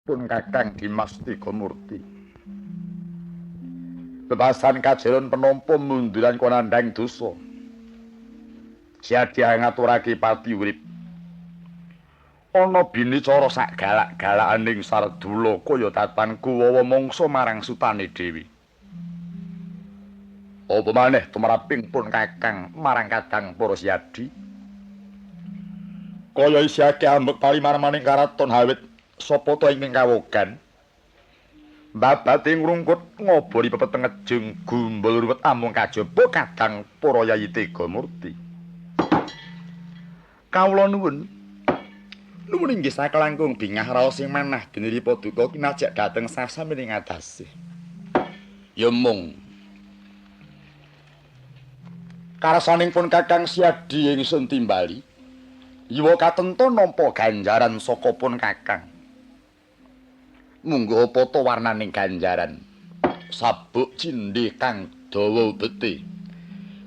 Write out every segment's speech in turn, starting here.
pun Kakang Dimas Tigamurti. Bebasan kajeron penampa munduran konandang dosa. Siadya ngaturake pati urip. Ana binicara sak galak-galakaning Sardula kaya tatan kuwawa mangsa marang sutane dhewe. Apa maneh tumraping pun Kakang marang kadang para siyadi. Kaya isiake ambek palimarmaning karaton hawit sapa to ingkang kawogan. Babate ngrungkut ngobori pepetengejeng gumbul ruwet amung kajaba kadang para Yayi Tigamurti. Kawula nuwun inggih sakelangkung bingah raos sing manah dene Paduka kinajak dhateng sasamiring adase. Ya mung karsaning pun Kakang Siadi ingsun timbali. Yuwa katento nampa ganjaran saka pun Kakang. Munggo apa to warnaning ganjaran? Sabuk cindhe kang dawa ubete.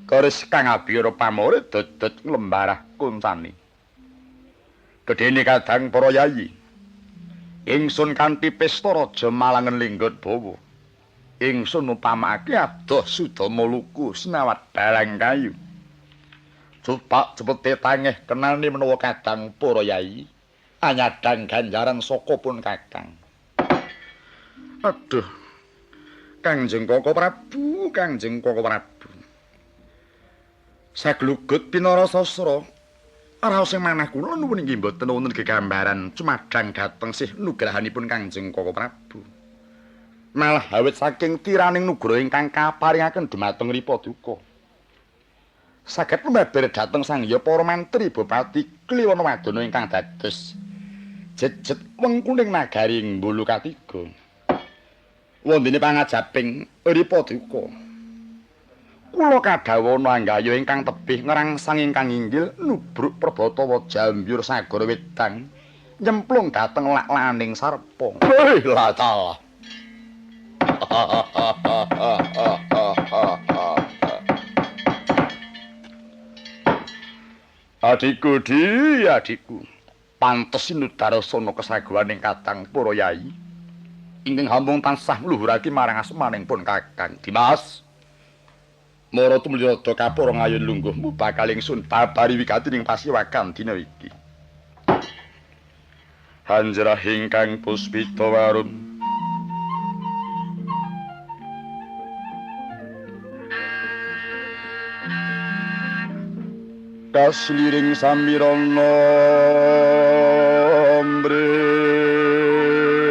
Keris kang abiyara pamore dodot nglembarah kuncane. Gedene kadang para yayi. Ingsun kanthi pesta raja malangen linggot bawa. Ingsun upamakake adoh sudama luku sinawat dalang kayu. Cupak cepete tangeh kenane menawa kadang para yayi anyadang ganjaran saka pun Kakang. Aduh. Kangjeng Koko Prabu, Kangjeng Koko Prabu. Saglugut pinara sasra raos sing manah kula nuwun inggih mboten wonten gegambaran cumadang dhateng sih nugrahanipun Kangjeng Koko Prabu. Malah awit saking tiraning nugraha ingkang kaparingaken dumateng Ripaduka. Saged lumeber dhateng sangya para mantri bupati kliwon wadana ingkang dados jejet wengkuning nagari Mbulu katiga. Wondene pangajaping Ripaduka. Kula kadhawana anggaya ingkang tebih ngrangsang ingkang inggil nubruk Prabatawa Jambyur Sagara Wedang nyemplung dhateng laklaning sarpa. Hei latalah. Adikku adikku. Pantes sinudarsana kesagawaning katang para yayi. Ingkang hambung tansah ngluhurake marang asmaning pun Kakang Dimas. Mara tumriyada kapara ngayun lungguhmu bakal ingsun babari wigatining pasiwakan dina iki. Hanjrah ingkang puspita warun. Kasliring samirana mrih